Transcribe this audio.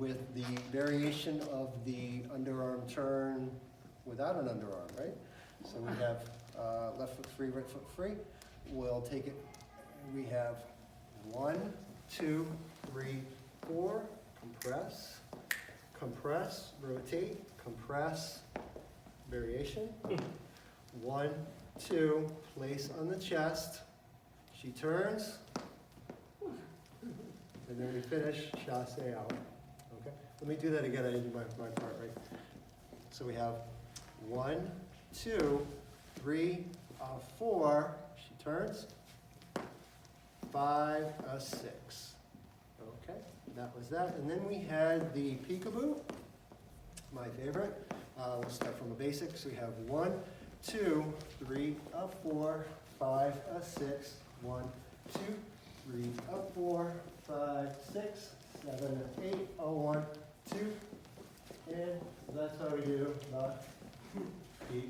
with the variation of the underarm turn without an underarm, right? So we have left foot free, right foot free. We'll take it, we have 1, 2, 3, 4, compress, compress, rotate, compress, variation. 1, 2, place on the chest. She turns, and then we finish chasse out. Okay? Let me do that again. I didn't do my part right. So we have 1, 2, 3, 4. She turns. 5, 6. Okay, that was that. And then we had the peekaboo, my favorite. We'll start from a basic. So we have 1, 2, 3, 4, 5, 6. 1, 2, 3, 4, 5, 6, 7, 8. 1, 2. And that's how we do the peek,